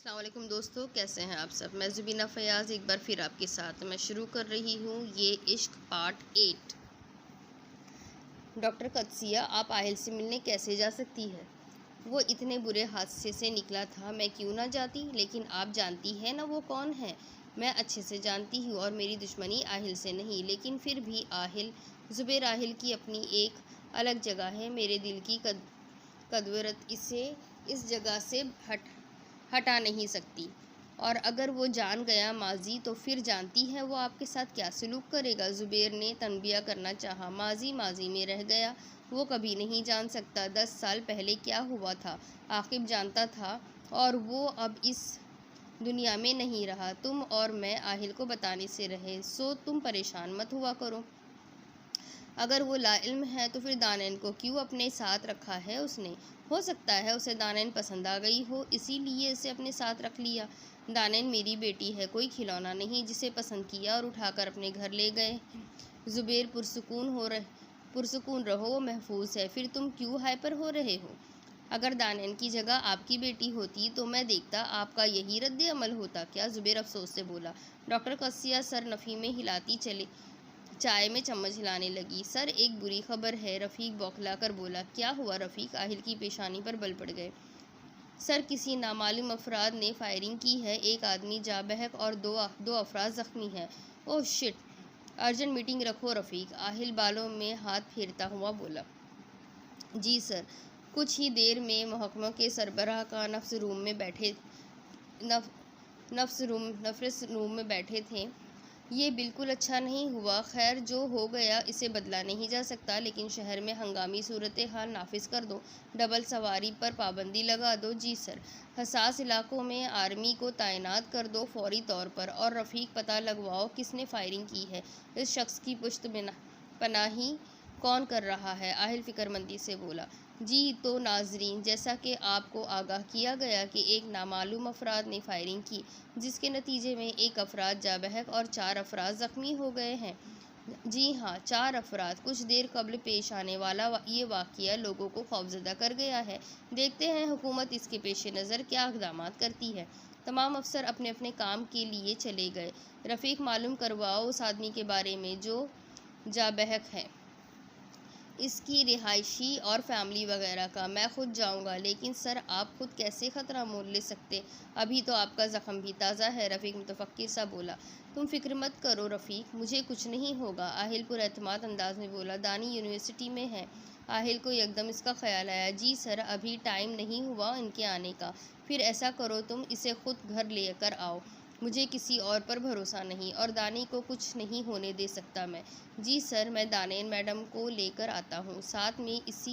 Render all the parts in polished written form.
अस्सलाम वालेकुम दोस्तों, कैसे हैं आप सब। मैं ज़ुबीना फ़याज़ एक बार फिर आपके साथ मैं शुरू कर रही हूँ ये इश्क पार्ट 8। डॉक्टर कदसिया, आप आहिल से मिलने कैसे जा सकती है? वो इतने बुरे हादसे से निकला था, मैं क्यों ना जाती। लेकिन आप जानती हैं ना वो कौन है। मैं अच्छे से जानती हूँ और मेरी दुश्मनी आहिल से नहीं, लेकिन फिर भी आहिल, ज़ुबैर आहिल की अपनी एक अलग जगह है। मेरे दिल की कदवरत इसे इस जगह से हटा नहीं सकती। और अगर वो जान गया माजी, तो फिर जानती है वो आपके साथ क्या सलूक करेगा। ज़ुबैर ने तनबिया करना चाहा। माजी माजी में रह गया, वो कभी नहीं जान सकता 10 साल पहले क्या हुआ था। आकिब जानता था और वो अब इस दुनिया में नहीं रहा। तुम और मैं आहिल को बताने से रहे, सो तुम परेशान मत हुआ करो। अगर वो लाइल्म है तो फिर दानैन को क्यों अपने साथ रखा है उसने। हो सकता है उसे दानैन पसंद आ गई हो, इसीलिए इसे अपने साथ रख लिया। दानैन मेरी बेटी है, कोई खिलौना नहीं जिसे पसंद किया और उठाकर अपने घर ले गए। ज़ुबैर, पुरसुकून रहो, वो महफूज है। फिर तुम क्यों हाइपर हो रहे हो? अगर दानैन की जगह आपकी बेटी होती तो मैं देखता आपका यही रद्द अमल होता क्या? ज़ुबैर अफसोस से बोला। डॉक्टर कसिया सर नफ़ी में हिलाती चले चाय में चम्मच हिलाने लगी। सर, एक बुरी खबर है, रफ़ीक बौखलाकर बोला। क्या हुआ रफ़ीक? आहिल की पेशानी पर बल पड़ गए। सर, किसी नामालूम अफराद ने फायरिंग की है। एक आदमी जा बहक और दो अफराद ज़ख्मी हैं। ओह शिट, अर्जेंट मीटिंग रखो रफ़ीक। आहिल बालों में हाथ फेरता हुआ बोला। जी सर। कुछ ही देर में महकमों के सरबराह का नफरस रूम में बैठे थे। ये बिल्कुल अच्छा नहीं हुआ। खैर, जो हो गया इसे बदला नहीं जा सकता, लेकिन शहर में हंगामी सूरत हाल नाफिज कर दो। डबल सवारी पर पाबंदी लगा दो। जी सर। हसास इलाकों में आर्मी को तैनात कर दो फौरी तौर पर। और रफ़ीक, पता लगवाओ किसने फायरिंग की है। इस शख्स की पुश्त पनाही कौन कर रहा है? आहिल फ़िक्रमंदी से बोला। जी तो नाजरीन, जैसा कि आपको आगाह किया गया कि एक नामालूम अफराद ने फायरिंग की, जिसके नतीजे में एक अफराद जा बहक और 4 अफराद ज़ख्मी हो गए हैं। जी हाँ, 4 अफराद। कुछ देर कबल पेश आने वाला ये वाक़या लोगों को खौफज़दा कर गया है। देखते हैं हुकूमत इसके पेश नज़र क्या इक़दामात करती है। तमाम अफसर अपने अपने काम के लिए चले गए। रफ़ीक, मालूम करवाओ उस आदमी के बारे में जो जा बहक है, इसकी रिहायशी और फैमिली वगैरह का। मैं ख़ुद जाऊंगा। लेकिन सर, आप खुद कैसे ख़तरा मोल ले सकते? अभी तो आपका ज़ख़म भी ताज़ा है। रफ़ीक मुतफक्किर सा बोला। तुम फ़िक्र मत करो रफ़ीक, मुझे कुछ नहीं होगा। आहिल पुरएतमाद अंदाज में बोला। दानी यूनिवर्सिटी में है। आहिल को एकदम इसका ख्याल आया। जी सर, अभी टाइम नहीं हुआ इनके आने का। फिर ऐसा करो, तुम इसे खुद घर लेकर आओ। मुझे किसी और पर भरोसा नहीं, और दानी को कुछ नहीं होने दे सकता मैं। जी सर, मैं दानेन मैडम को लेकर आता हूँ, साथ में इस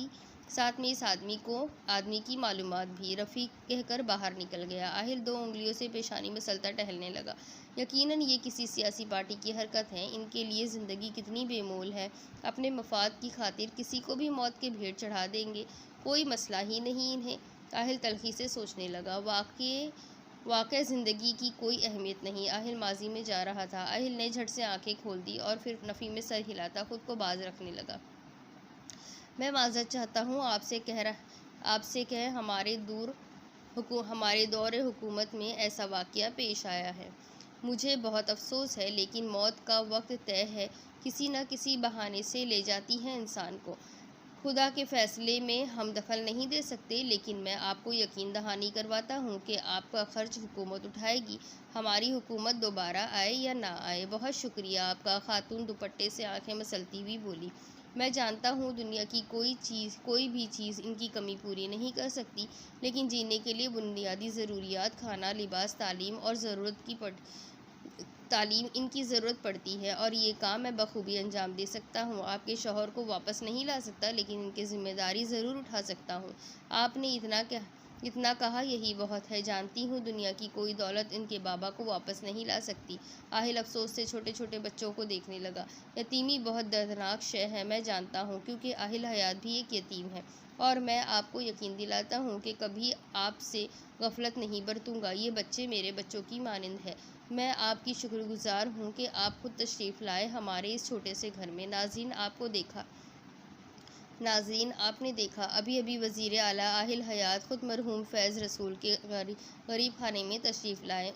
आदमी की मालूमात भी। रफ़ीक कहकर बाहर निकल गया। आहिल 2 उंगलियों से पेशानी मसलता टहलने लगा। यकीनन ये किसी सियासी पार्टी की हरकत है। इनके लिए ज़िंदगी कितनी बेमोल है। अपने मफाद की खातिर किसी को भी मौत के भेंट चढ़ा देंगे। कोई मसला ही नहीं इन्हें। आहिल तल्खी से सोचने लगा। वाक़ई ज़िंदगी की कोई अहमियत नहीं। आहिल माजी में जा रहा था। आहिल ने झट से आंखें खोल दी और फिर नफ़ी में सर हिलाता खुद को बाज रखने लगा। मैं माज़रत चाहता हूँ, आपसे कह हमारे दौर हुकूमत में ऐसा वाक़या पेश आया है। मुझे बहुत अफसोस है, लेकिन मौत का वक्त तय है। किसी न किसी बहाने से ले जाती है इंसान को। खुदा के फ़ैसले में हम दखल नहीं दे सकते, लेकिन मैं आपको यकीन दहानी करवाता हूँ कि आपका ख़र्च हुकूमत उठाएगी, हमारी हुकूमत दोबारा आए या ना आए। बहुत शुक्रिया आपका। खातून दुपट्टे से आंखें मसलती हुई बोली। मैं जानता हूँ दुनिया की कोई भी चीज़ इनकी कमी पूरी नहीं कर सकती, लेकिन जीने के लिए बुनियादी ज़रूरियात, खाना, लिबास, तालीम इनकी ज़रूरत पड़ती है, और ये काम मैं बखूबी अंजाम दे सकता हूँ। आपके शौहर को वापस नहीं ला सकता, लेकिन इनकी ज़िम्मेदारी ज़रूर उठा सकता हूँ। आपने इतना कहा यही बहुत है। जानती हूँ दुनिया की कोई दौलत इनके बाबा को वापस नहीं ला सकती। आहिल अफसोस से छोटे छोटे बच्चों को देखने लगा। यतीमी बहुत दर्दनाक शय है, मैं जानता हूँ, क्योंकि आहिल हयात भी एक यतीम है। और मैं आपको यकीन दिलाता हूँ कि कभी आपसे गफलत नहीं बरतूँगा। ये बच्चे मेरे बच्चों की मानिंद है। मैं आपकी शुक्रगुजार हूँ कि आप खुद तशरीफ़ लाए हमारे इस छोटे से घर में। नाज़रीन, आपको देखा नाज़रीन, आपने देखा अभी अभी वज़ीर आला आहिल हयात ख़ुद मरहूम फैज़ रसूल के गरीब खाने में तशरीफ़ लाए।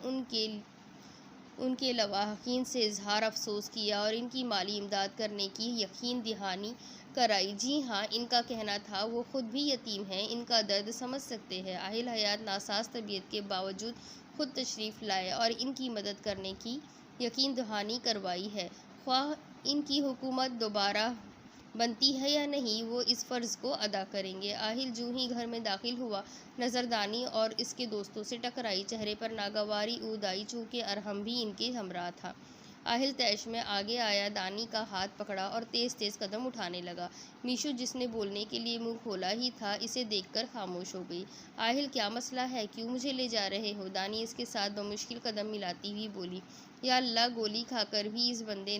उनके लवाहकीन से इजहार अफसोस किया और इनकी माली इमदाद करने की यकीन दहानी कराई। जी हाँ, इनका कहना था वो ख़ुद भी यतीम हैं, इनका दर्द समझ सकते हैं। आहिल हयात नासाज तबीयत के बावजूद ख़ुद तशरीफ़ लाए और इनकी मदद करने की यकीन दहानी करवाई है। ख्वाह इनकी हुकूमत दोबारा बनती है या नहीं, वो इस फ़र्ज़ को अदा करेंगे। आहिल जूँ ही घर में दाखिल हुआ, नज़रदानी और इसके दोस्तों से टकराई। चेहरे पर नागवारी ऊद आई, चूँकि अरहम भी इनके हमरा था। आहिल तैश में आगे आया, दानी का हाथ पकड़ा और तेज़ तेज़ कदम उठाने लगा। मीशू, जिसने बोलने के लिए मुँह खोला ही था, इसे देखकर खामोश हो गई। आहिल, क्या मसला है? क्यों मुझे ले जा रहे हो? दानी इसके साथ बमुश्किल कदम मिलाती हुई बोली। या अल्लाह, गोली खाकर भी इस बंदे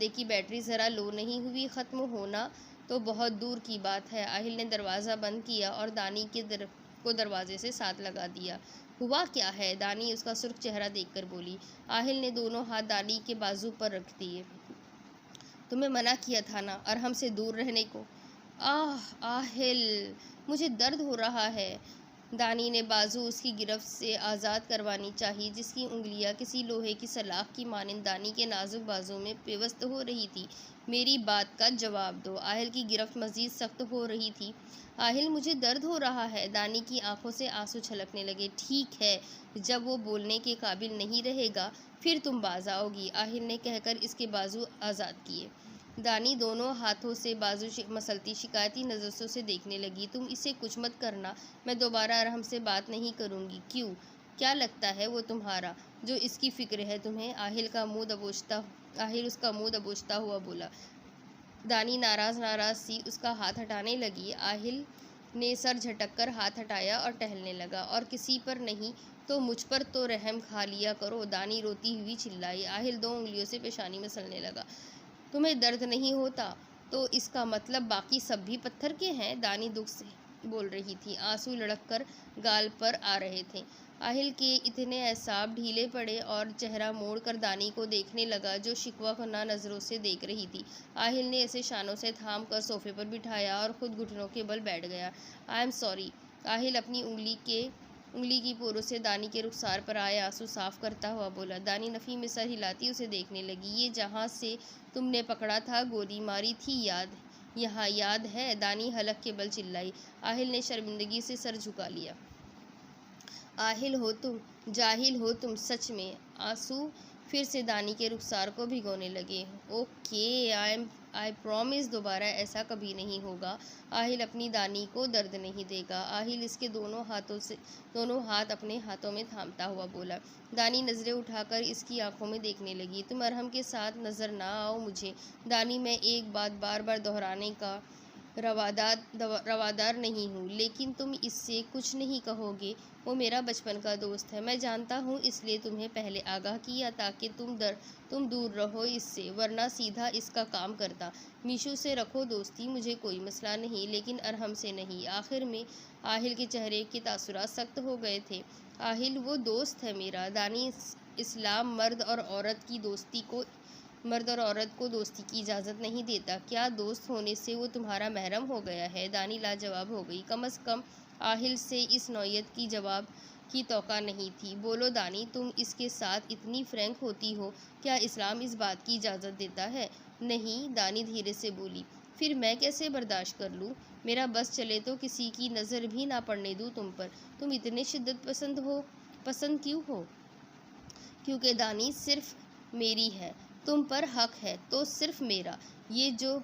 की बैटरी ज़रा लो नहीं हुई। ख़त्म होना तो बहुत दूर की बात है। आहिल ने दरवाज़ा बंद किया और दानी को दरवाजे से साथ लगा दिया। हुआ क्या है? दानी उसका सुर्ख चेहरा देखकर बोली। आहिल ने दोनों हाथ दानी के बाजू पर रख दिए। तुम्हें मना किया था ना अरहम से दूर रहने को। आहिल, मुझे दर्द हो रहा है। दानी ने बाजू उसकी गिरफ्त से आज़ाद करवानी चाहिए, जिसकी उंगलियां किसी लोहे की सलाख की मानिंद दानी के नाजुक बाजू में पेवस्त हो रही थी। मेरी बात का जवाब दो। आहिल की गिरफ्त मज़ीद सख्त हो रही थी। आहिल, मुझे दर्द हो रहा है। दानी की आंखों से आंसू छलकने लगे। ठीक है, जब वो बोलने के काबिल नहीं रहेगा फिर तुम बाज आओगी, आहिल ने कहकर इसके बाजू आज़ाद किए। दानी दोनों हाथों से बाजू मसलती शिकायती नज़रों से देखने लगी। तुम इसे कुछ मत करना, मैं दोबारा अरहम से बात नहीं करूँगी। क्यों? क्या लगता है वो तुम्हारा, जो इसकी फ़िक्र है तुम्हें? आहिल उसका मुँह दबोचता हुआ बोला। दानी नाराज़ सी उसका हाथ हटाने लगी। आहिल ने सर झटक कर हाथ हटाया और टहलने लगा। और किसी पर नहीं तो मुझ पर तो रहम खा लिया करो, दानी रोती हुई चिल्लाई। आहिल 2 उंगलियों से पेशानी मसलने लगा। तुम्हें दर्द नहीं होता तो इसका मतलब बाकी सब भी पत्थर के हैं, दानी दुख से बोल रही थी। आंसू लढ़ककर गाल पर आ रहे थे। आहिल के इतने एसाब ढीले पड़े और चेहरा मोड़कर दानी को देखने लगा, जो शिकवा खुन्ना नज़रों से देख रही थी। आहिल ने इसे शानों से थाम कर सोफे पर बिठाया और खुद घुटनों के बल बैठ गया। I am sorry. आहिल अपनी उंगली की पोरों से दानी के रुखसार पर आए आंसू साफ करता हुआ बोला। दानी नफ़ी में सर हिलाती उसे देखने लगी। ये जहाँ से तुमने पकड़ा था, गोली मारी थी, यहाँ याद है? दानी हलक के बल चिल्लाई। आहिल ने शर्मिंदगी से सर झुका लिया। आहिल हो तुम, जाहिल हो तुम, सच में। आंसू फिर से दानी के रुखसार को भिगोने लगे। ओके, आई प्रॉमिस दोबारा ऐसा कभी नहीं होगा। आहिल अपनी दानी को दर्द नहीं देगा। आहिल इसके दोनों हाथ अपने हाथों में थामता हुआ बोला। दानी नज़रें उठाकर इसकी आंखों में देखने लगी। तुम अरहम के साथ नज़र ना आओ मुझे। दानी, मैं एक बात बार बार दोहराने का रवादार नहीं हूँ, लेकिन तुम इससे कुछ नहीं कहोगे। वो मेरा बचपन का दोस्त है, मैं जानता हूँ, इसलिए तुम्हें पहले आगाह किया ताकि तुम दूर रहो इससे, वरना सीधा इसका काम करता। मीशू से रखो दोस्ती, मुझे कोई मसला नहीं, लेकिन अरहम से नहीं। आखिर में आहिल के चेहरे के तासुरात सख्त हो गए थे। आहिल, वो दोस्त है मेरा। दानी, इस्लाम मर्द और औरत को दोस्ती की इजाज़त नहीं देता। क्या दोस्त होने से वो तुम्हारा महरम हो गया है? दानी लाजवाब हो गई। कम अज़ कम आहिल से इस नौयत की जवाब की तौक़ा नहीं थी। बोलो दानी, तुम इसके साथ इतनी फ्रैंक होती हो, क्या इस्लाम इस बात की इजाज़त देता है? नहीं, दानी धीरे से बोली। फिर मैं कैसे बर्दाश्त कर लूँ? मेरा बस चले तो किसी की नज़र भी ना पड़ने दूँ तुम पर। तुम इतने शिद्दत पसंद क्यों हो? क्योंकि दानी सिर्फ मेरी है, तुम पर हक है तो सिर्फ मेरा। ये जो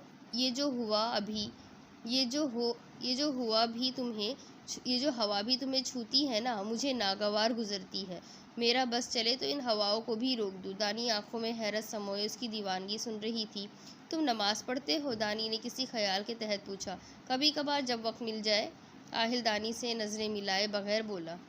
हवा भी तुम्हें छूती है ना, मुझे नागवार गुजरती है। मेरा बस चले तो इन हवाओं को भी रोक दूँ। दानी आंखों में हैरत समोए उसकी दीवानगी सुन रही थी। तुम नमाज पढ़ते हो? दानी ने किसी ख्याल के तहत पूछा। कभी कभार, जब वक्त मिल जाए। आहिल दानी से नज़रें मिलाए बगैर बोला।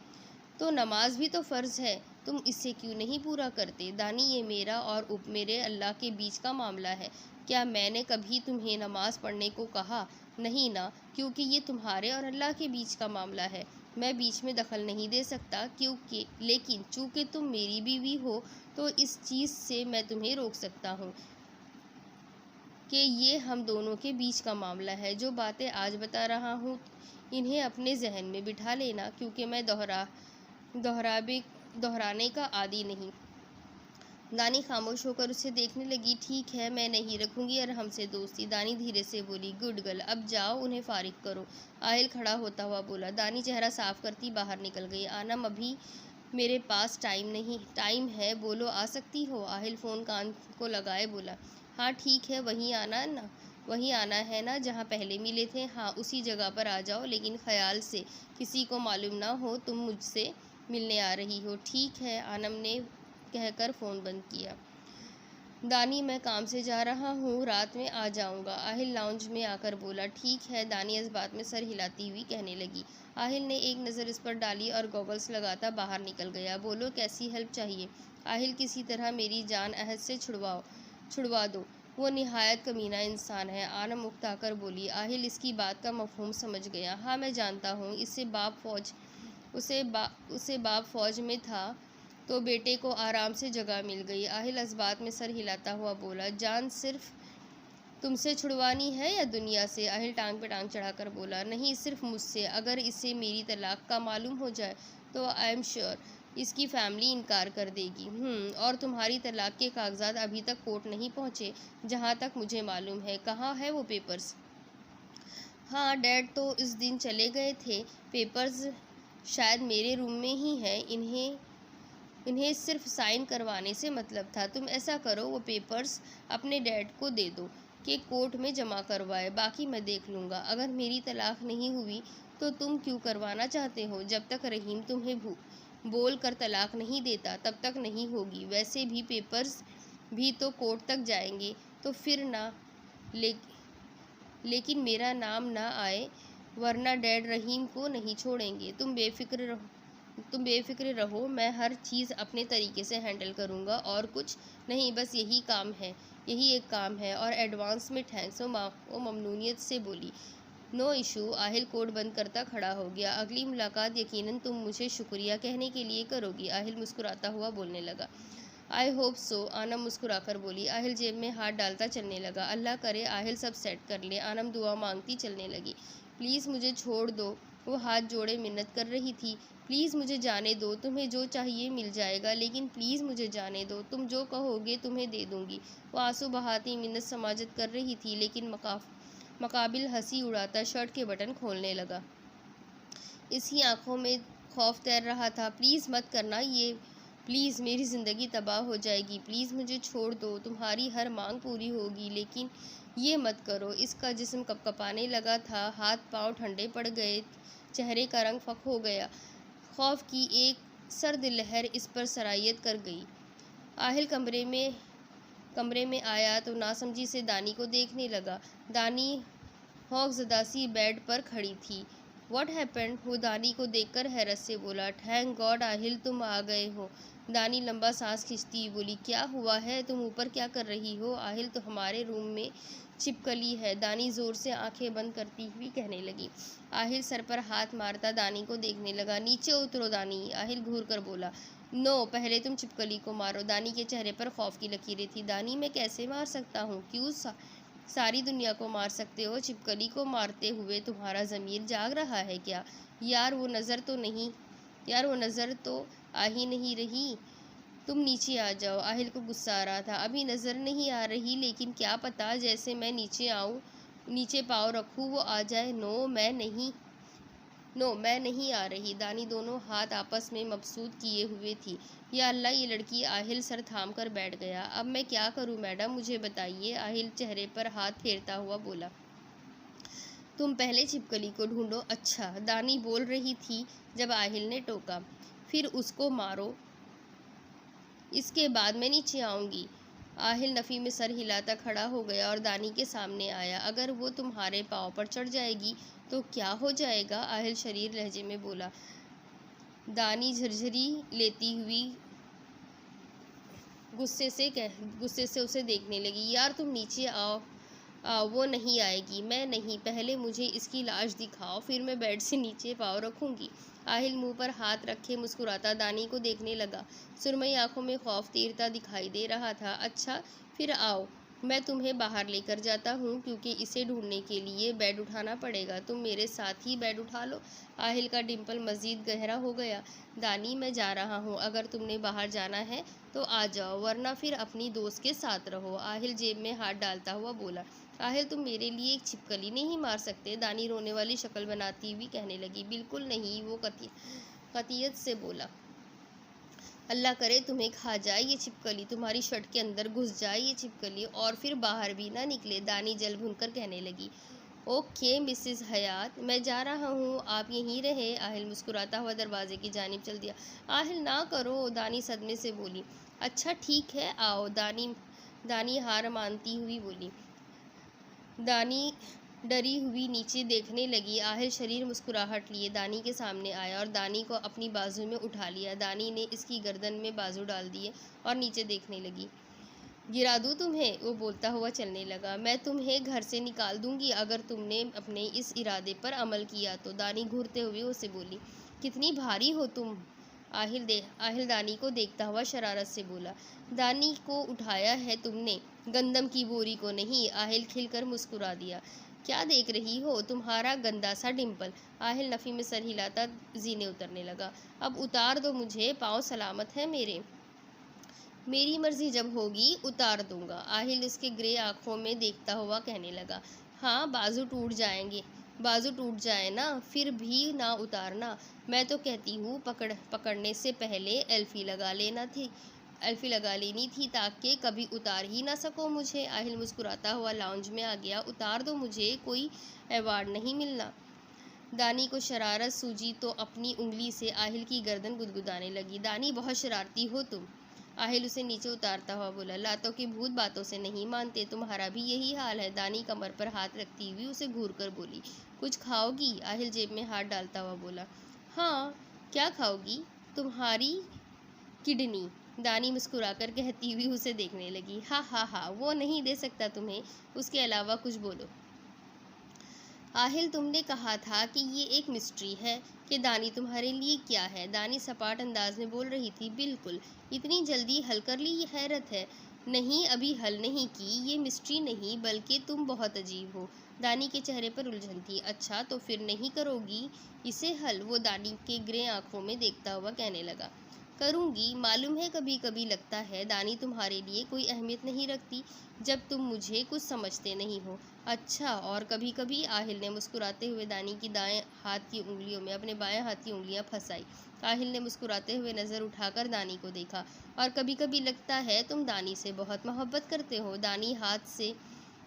तो नमाज भी तो फ़र्ज़ है, तुम इसे क्यों नहीं पूरा करते? दानी, ये मेरा और मेरे अल्लाह के बीच का मामला है। क्या मैंने कभी तुम्हें नमाज पढ़ने को कहा? नहीं ना, क्योंकि ये तुम्हारे और अल्लाह के बीच का मामला है। मैं बीच में दखल नहीं दे सकता, लेकिन चूँकि तुम मेरी बीवी हो तो इस चीज़ से मैं तुम्हें रोक सकता हूँ। कि ये हम दोनों के बीच का मामला है। जो बातें आज बता रहा हूँ इन्हें अपने जहन में बिठा लेना, क्योंकि मैं दोहराने का आदी नहीं। दानी खामोश होकर उसे देखने लगी। ठीक है, मैं नहीं रखूंगी और हमसे दोस्ती। दानी धीरे से बोली, गुड गर्ल, अब जाओ उन्हें फारिग करो। आहिल खड़ा होता हुआ बोला। दानी चेहरा साफ करती बाहर निकल गई। आनम, अभी मेरे पास टाइम नहीं। टाइम है, बोलो, आ सकती हो। आहिल फ़ोन कान को लगाए बोला, हाँ ठीक है, वहीं आना है ना जहाँ पहले मिले थे। हाँ, उसी जगह पर आ जाओ, लेकिन ख्याल से किसी को मालूम ना हो तुम मुझसे मिलने आ रही हो। ठीक है, आनम ने कहकर फ़ोन बंद किया। दानी, मैं काम से जा रहा हूँ, रात में आ जाऊँगा। आहिल लाउंज में आकर बोला। ठीक है, दानी इस बात में सर हिलाती हुई कहने लगी। आहिल ने एक नज़र इस पर डाली और गॉगल्स लगाता बाहर निकल गया। बोलो, कैसी हेल्प चाहिए? आहिल, किसी तरह मेरी जान अहद से छुड़वा दो, वो निहायत कमीना इंसान है। आनम उकताकर बोली। आहिल इसकी बात का मफहूम समझ गया। हाँ, मैं जानता हूँ, उसे बाप फौज में था तो बेटे को आराम से जगह मिल गई। आहिल इस बात में सर हिलाता हुआ बोला। जान सिर्फ तुमसे छुड़वानी है या दुनिया से? आहिल टांग पे टांग चढ़ाकर बोला। नहीं, सिर्फ मुझसे। अगर इसे मेरी तलाक का मालूम हो जाए तो आई एम श्योर इसकी फैमिली इनकार कर देगी। और तुम्हारी तलाक के कागजात अभी तक कोर्ट नहीं पहुँचे जहाँ तक मुझे मालूम है। कहाँ है वो पेपर्स? हाँ, डैड तो इस दिन चले गए थे। पेपर्स शायद मेरे रूम में ही है। इन्हें सिर्फ साइन करवाने से मतलब था। तुम ऐसा करो, वो पेपर्स अपने डैड को दे दो कि कोर्ट में जमा करवाए, बाकी मैं देख लूँगा। अगर मेरी तलाक नहीं हुई तो तुम क्यों करवाना चाहते हो? जब तक रहीम तुम्हें बोल कर तलाक नहीं देता तब तक नहीं होगी। वैसे भी पेपर्स भी तो कोर्ट तक जाएंगे, तो फिर ना लेकिन मेरा नाम ना आए, वरना डैड रहीम को नहीं छोड़ेंगे। तुम बेफिक्र रहो, मैं हर चीज़ अपने तरीके से हैंडल करूँगा और कुछ नहीं, बस यही एक काम है। और एडवांस में थैंक्स। वो ममनूनियत से बोली। No issue. आहिल कोड बंद करता खड़ा हो गया। अगली मुलाकात यकीनन तुम मुझे शुक्रिया कहने के लिए करोगी। आहिल मुस्कुराता हुआ बोलने लगा। आई होप सो, आनम मुस्कुराकर बोली। आहिल जेब में हाथ डालता चलने लगा। अल्लाह करे आहिल सब सेट कर ले। आनम दुआ मांगती चलने लगी। प्लीज़ मुझे छोड़ दो, वो हाथ जोड़े मिन्नत कर रही थी। प्लीज़ मुझे जाने दो, तुम्हें जो चाहिए मिल जाएगा, लेकिन प्लीज़ मुझे जाने दो। तुम जो कहोगे तुम्हें दे दूँगी। वो आंसू बहाती मिन्नत समाजत कर रही थी, लेकिन मकाबिल हंसी उड़ाता शर्ट के बटन खोलने लगा। इसकी आंखों में खौफ तैर रहा था। प्लीज़ मत करना ये, प्लीज़, मेरी ज़िंदगी तबाह हो जाएगी। प्लीज़ मुझे छोड़ दो, तुम्हारी हर मांग पूरी होगी, लेकिन ये मत करो। इसका जिस्म कपकपाने लगा था, हाथ पांव ठंडे पड़ गए, चेहरे का रंग फक हो गया। खौफ की एक सर्द लहर इस पर सरायत कर गई। आहिल कमरे में आया तो नासमझी से दानी को देखने लगा। दानी खौफज़दा सी बेड पर खड़ी थी। What happened? वो दानी को देखकर हैरत से बोला। थैंक गॉड आहिल, तुम आ गए हो। दानी लंबा सांस खींचती हुई बोली। क्या हुआ है? तुम ऊपर क्या कर रही हो? आहिल, तो हमारे रूम में छिपकली है, दानी ज़ोर से आंखें बंद करती हुई कहने लगी। आहिल सर पर हाथ मारता दानी को देखने लगा। नीचे उतरो दानी, आहिल घूर कर बोला। नो, पहले तुम छिपकली को मारो। दानी के चेहरे पर खौफ की लकीरें थी। दानी, मैं कैसे मार सकता हूँ? क्यों? सारी दुनिया को मार सकते हो, छिपकली को मारते हुए तुम्हारा ज़मीर जाग रहा है क्या? यार वो नज़र तो आ ही नहीं रही। तुम नीचे आ जाओ। आहिल को गुस्सा आ रहा था। अभी नज़र नहीं आ रही, लेकिन क्या पता जैसे मैं नीचे पाँव रखूँ वो आ जाए। नो, मैं नहीं आ रही। दानी दोनों हाथ आपस में मबसूत किए हुए थी। या अल्लाह, ये लड़की। आहिल सर थाम कर बैठ गया। अब मैं क्या करूं मैडम, मुझे बताइए। आहिल चेहरे पर हाथ फेरता हुआ बोला। तुम पहले छिपकली को ढूंढो। अच्छा, दानी बोल रही थी जब आहिल ने टोका। फिर उसको मारो, इसके बाद मैं नीचे आऊँगी। आहिल नफ़ी में सर हिलाता खड़ा हो गया और दानी के सामने आया। अगर वो तुम्हारे पाँव पर चढ़ जाएगी तो क्या हो जाएगा? आहिल शरीर लहजे में बोला। दानी झरझरी लेती हुई गुस्से से उसे देखने लगी। यार तुम नीचे आओ। वो नहीं आएगी। मैं नहीं, पहले मुझे इसकी लाश दिखाओ, फिर मैं बेड से नीचे पाँव रखूँगी। आहिल मुंह पर हाथ रखे मुस्कुराता दानी को देखने लगा। सुरमई आंखों में खौफ तीरता दिखाई दे रहा था। अच्छा, फिर आओ, मैं तुम्हें बाहर लेकर जाता हूँ क्योंकि इसे ढूंढने के लिए बेड उठाना पड़ेगा। तुम मेरे साथ ही बेड उठा लो। आहिल का डिंपल मजीद गहरा हो गया। दानी, मैं जा रहा हूँ। अगर तुमने बाहर जाना है तो आ जाओ, वरना फिर अपनी दोस्त के साथ रहो। आहिल जेब में हाथ डालता हुआ बोला। आहिल, तुम मेरे लिए एक छिपकली नहीं मार सकते? दानी रोने वाली शक्ल बनाती हुई कहने लगी। बिल्कुल नहीं, वो कतियत से बोला। अल्लाह करे तुम्हें खा जाए ये छिपकली, तुम्हारी शर्ट के अंदर घुस जाए ये छिपकली और फिर बाहर भी ना निकले। दानी जल भुनकर कहने लगी। ओके मिसेस हयात, मैं जा रहा हूँ, आप यहीं रहे। आहिल मुस्कुराता हुआ दरवाजे की जानिब चल दिया। आहिल, ना करो, दानी सदमे से बोली। अच्छा ठीक है, आओ। दानी हार मानती हुई बोली। दानी डरी हुई नीचे देखने लगी। आहिल शरीर मुस्कुराहट लिए दानी के सामने आया और दानी को अपनी बाजू में उठा लिया। दानी ने इसकी गर्दन में बाजू डाल दिए और नीचे देखने लगी। गिरा दूँ तुम्हें? वो बोलता हुआ चलने लगा। मैं तुम्हें घर से निकाल दूंगी अगर तुमने अपने इस इरादे पर अमल किया तो। दानी घूरते हुए उसे बोली। कितनी भारी हो तुम? आहिल दानी को देखता हुआ शरारत से बोला। दानी को उठाया है तुमने, गंदम की बोरी को नहीं। आहिल खिलकर मुस्कुरा दिया। क्या देख रही हो? तुम्हारा गंदा सा डिंपल। आहिल नफ़ी में सर हिलाता जीने उतरने लगा। अब उतार दो मुझे, पाँव सलामत है मेरे। मेरी मर्जी जब होगी उतार दूंगा। आहिल उसके ग्रे आंखों में देखता हुआ कहने लगा। हाँ, बाजू टूट जाएंगे। बाजू टूट जाए ना, फिर भी ना उतारना। मैं तो कहती हूँ पकड़ने से पहले एल्फी लगा लेनी थी ताकि कभी उतार ही ना सको मुझे। आहिल मुस्कुराता हुआ लाउंज में आ गया। उतार दो मुझे, कोई अवार्ड नहीं मिलना। दानी को शरारत सूझी तो अपनी उंगली से आहिल की गर्दन गुदगुदाने लगी। दानी, बहुत शरारती हो तुम। आहिल उसे नीचे उतारता हुआ बोला। लातों के भूत बातों से नहीं मानते, तुम्हारा भी यही हाल है। दानी कमर पर हाथ रखती हुई उसे घूर कर बोली। कुछ खाओगी? आहिल जेब में हाथ डालता हुआ बोला। हाँ, क्या खाओगी? तुम्हारी किडनी। दानी मुस्कुराकर कहती हुई उसे देखने लगी। हा हा हा, वो नहीं दे सकता तुम्हें, उसके अलावा कुछ बोलो। आहिल, तुमने कहा था कि ये एक मिस्ट्री है कि दानी तुम्हारे लिए क्या है? दानी सपाट अंदाज में बोल रही थी। बिल्कुल, इतनी जल्दी हल कर ली? ये हैरत है। नहीं, अभी हल नहीं की। ये मिस्ट्री नहीं बल्कि तुम बहुत अजीब हो। दानी के चेहरे पर उलझन थी। अच्छा, तो फिर नहीं करोगी इसे हल? वो दानी के ग्रे आंखों में देखता हुआ कहने लगा। करूँगी। मालूम है कभी कभी लगता है दानी तुम्हारे लिए कोई अहमियत नहीं रखती, जब तुम मुझे कुछ समझते नहीं हो। अच्छा, और कभी कभी? आहिल ने मुस्कुराते हुए दानी की दाएं हाथ की उंगलियों में अपने बाएं हाथ की उंगलियां फंसाई। आहिल ने मुस्कुराते हुए नज़र उठाकर दानी को देखा। और कभी कभी लगता है तुम दानी से बहुत मोहब्बत करते हो। दानी हाथ से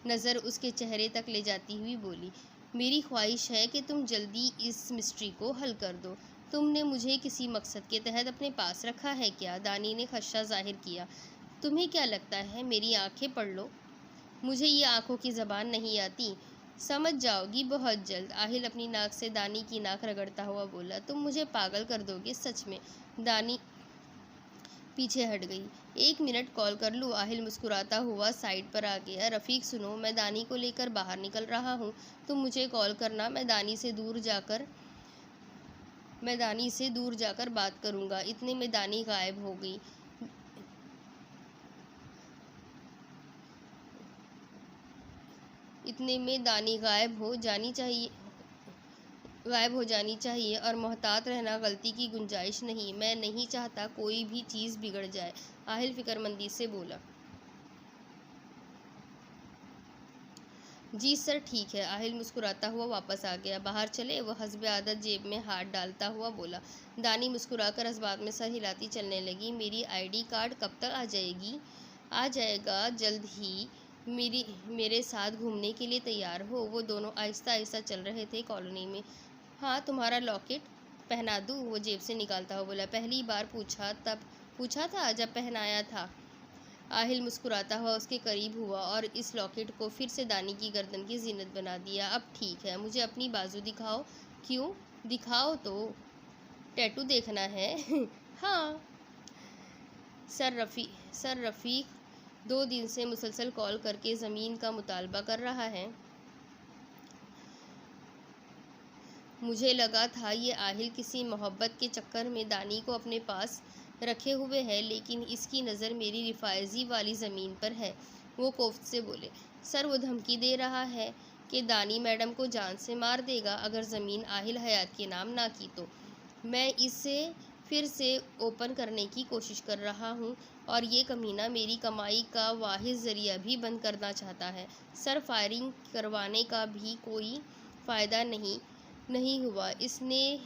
नज़र उसके चेहरे तक ले जाती हुई बोली। मेरी ख्वाहिश है कि तुम जल्दी इस मिस्ट्री को हल कर दो। तुमने मुझे किसी मकसद के तहत अपने पास रखा है क्या? दानी ने खदशा जाहिर किया। तुम्हें क्या लगता है? मेरी आंखें पढ़ लो। मुझे ये आंखों की ज़बान नहीं आती, समझ जाओगी बहुत जल्द। आहिल अपनी नाक से दानी की नाक रगड़ता हुआ बोला। तुम मुझे पागल कर दोगे सच में। दानी पीछे हट गई। एक मिनट, कॉल कर लूँ? आहिल मुस्कुराता हुआ साइड पर आ गया। रफ़ीक सुनो, मैं दानी को लेकर बाहर निकल रहा हूँ, तुम मुझे कॉल करना। मैं दानी से दूर जाकर बात करूँगा। इतने में दानी गायब हो गई। इतने में दानी गायब हो जानी चाहिए और मोहतात रहना गलती की गुंजाइश नहीं। मैं नहीं चाहता कोई भी चीज़ बिगड़ जाए। आहिल फिक्रमंदी से बोला। जी सर, ठीक है। आहिल मुस्कुराता हुआ वापस आ गया। बाहर चले? वह हस्बे आदत जेब में हाथ डालता हुआ बोला। दानी मुस्कुराकर इस बात में सर हिलाती चलने लगी। मेरी आईडी कार्ड कब तक आ जाएगी? आ जाएगा जल्द ही। मेरे साथ घूमने के लिए तैयार हो? वो दोनों आहिस्ता आहिस्ता चल रहे थे कॉलोनी में। हाँ, तुम्हारा लॉकेट पहना दूँ? वो जेब से निकालता हुआ बोला। पहली बार पूछा था जब पहनाया था। आहिल मुस्कुराता हुआ उसके करीब हुआ और इस लॉकेट को फिर से दानी की गर्दन की जीनत बना दिया। अब ठीक है, मुझे अपनी बाजू दिखाओ। क्यों? दिखाओ तो। टैटू देखना है? हाँ। सर रफ़ीक 2 दिन से मुसलसल कॉल करके ज़मीन का मुतालबा कर रहा है। मुझे लगा था ये आहिल किसी मोहब्बत के चक्कर में दानी को अपने पास रखे हुए है, लेकिन इसकी नज़र मेरी रिफायजी वाली ज़मीन पर है। वो कोफ्त से बोले। सर वो धमकी दे रहा है कि दानी मैडम को जान से मार देगा अगर ज़मीन आहिल हयात के नाम ना की तो। मैं इसे फिर से ओपन करने की कोशिश कर रहा हूँ और ये कमीना मेरी कमाई का वाहिद ज़रिया भी बंद करना चाहता है। सर फायरिंग करवाने का भी कोई फ़ायदा नहीं हुआ। इसने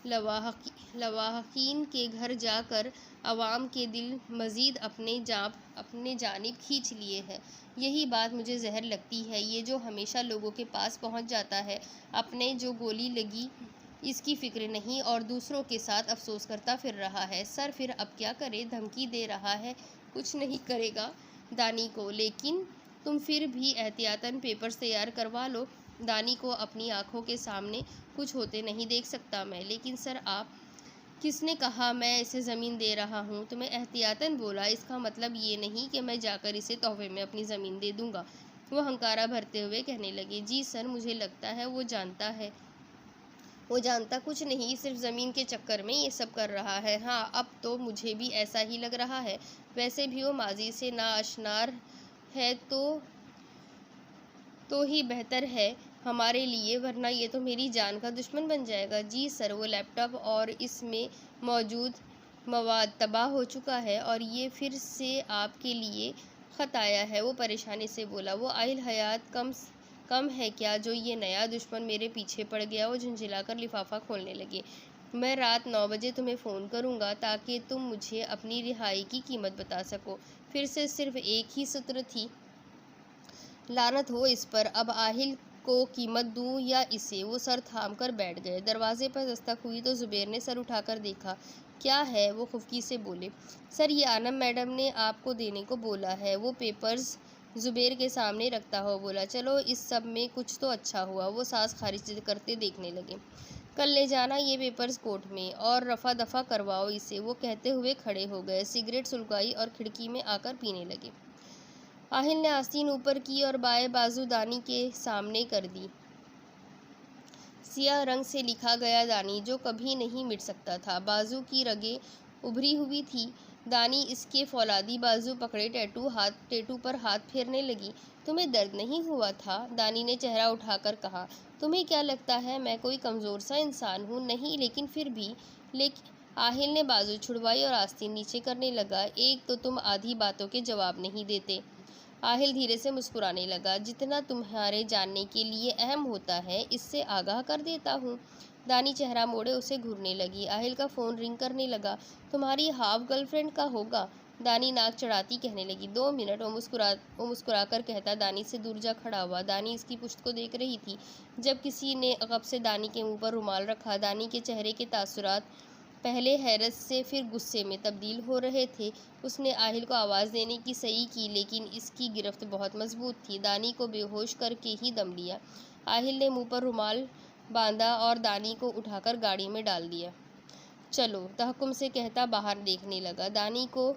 लवाहकीन के घर जाकर अवाम के दिल मज़ीद अपने जानिब खींच लिए है। यही बात मुझे जहर लगती है। ये जो हमेशा लोगों के पास पहुंच जाता है, अपने जो गोली लगी इसकी फ़िक्र नहीं और दूसरों के साथ अफसोस करता फिर रहा है। सर फिर अब क्या करे? धमकी दे रहा है कुछ नहीं करेगा दानी को, लेकिन तुम फिर भी एहतियातन पेपर्स तैयार करवा लो। दानी को अपनी आंखों के सामने कुछ होते नहीं देख सकता मैं। लेकिन सर आप किसने कहा मैं इसे ज़मीन दे रहा हूँ? तुम्हें एहतियातन बोला, इसका मतलब ये नहीं कि मैं जाकर इसे तोहफे में अपनी ज़मीन दे दूँगा। वो हंकारा भरते हुए कहने लगे। जी सर, मुझे लगता है वो जानता कुछ नहीं, सिर्फ ज़मीन के चक्कर में ये सब कर रहा है। हाँ, अब तो मुझे भी ऐसा ही लग रहा है। वैसे भी वो माजी से नाआशनार है तो ही बेहतर है हमारे लिए, वरना ये तो मेरी जान का दुश्मन बन जाएगा। जी सर, वो लैपटॉप और इसमें मौजूद मवाद तबाह हो चुका है और ये फिर से आपके लिए ख़त आया है। वो परेशानी से बोला। वो आइल हयात कम है क्या जो ये नया दुश्मन मेरे पीछे पड़ गया? वो झुंझलाकर लिफाफा खोलने लगे। मैं रात 9 बजे तुम्हें फ़ोन करूँगा ताकि तुम मुझे अपनी रिहाई की कीमत बता सको। फिर से सिर्फ एक ही सत्र थी। लानत हो इस पर, अब आहिल को कीमत दूँ या इसे? वो सर थाम कर बैठ गए। दरवाजे पर दस्तक हुई तो ज़ुबैर ने सर उठाकर देखा। क्या है? वो खुफकी से बोले। सर ये आनम मैडम ने आपको देने को बोला है। वो पेपर्स ज़ुबैर के सामने रखता हुआ बोला। चलो इस सब में कुछ तो अच्छा हुआ। वो सांस खारिज करते देखने लगे। कल ले जाना ये पेपर्स कोर्ट में और रफ़ा दफ़ा करवाओ इसे। वो कहते हुए खड़े हो गए, सिगरेट सुलगाई और खिड़की में आकर पीने लगे। आहिल ने आस्तीन ऊपर की और बाएं बाजू दानी के सामने कर दी। सियाह रंग से लिखा गया दानी, जो कभी नहीं मिट सकता था। बाजू की रगें उभरी हुई थी। दानी इसके फौलादी बाजू पकड़े टेटू पर हाथ फेरने लगी। तुम्हें दर्द नहीं हुआ था? दानी ने चेहरा उठाकर कहा। तुम्हें क्या लगता है मैं कोई कमज़ोर सा इंसान हूँ? नहीं, लेकिन फिर भी। आहिल ने बाजू छुड़वाई और आस्तीन नीचे करने लगा। एक तो तुम आधी बातों के जवाब नहीं देते। आहिल धीरे से मुस्कुराने लगा। जितना तुम्हारे जानने के लिए अहम होता है, इससे आगाह कर देता हूँ। दानी चेहरा मोड़े उसे घूरने लगी। आहिल का फ़ोन रिंग करने लगा। तुम्हारी हाफ गर्लफ्रेंड का होगा? दानी नाक चढ़ाती कहने लगी। 2 मिनट। वो मुस्कुराकर कहता दानी से दूर जा खड़ा हुआ। दानी इसकी पुश्त को देख रही थी। जब किसी ने अकब से दानी के मुंह पर रुमाल रखा, दानी के चेहरे के तासुरात पहले हैरत से फिर गुस्से में तब्दील हो रहे थे। उसने आहिल को आवाज़ देने की सही की, लेकिन इसकी गिरफ्त बहुत मजबूत थी। दानी को बेहोश करके ही दम लिया। आहिल ने मुंह पर रुमाल बांधा और दानी को उठाकर गाड़ी में डाल दिया। चलो, तहकुम से कहता बाहर देखने लगा। दानी को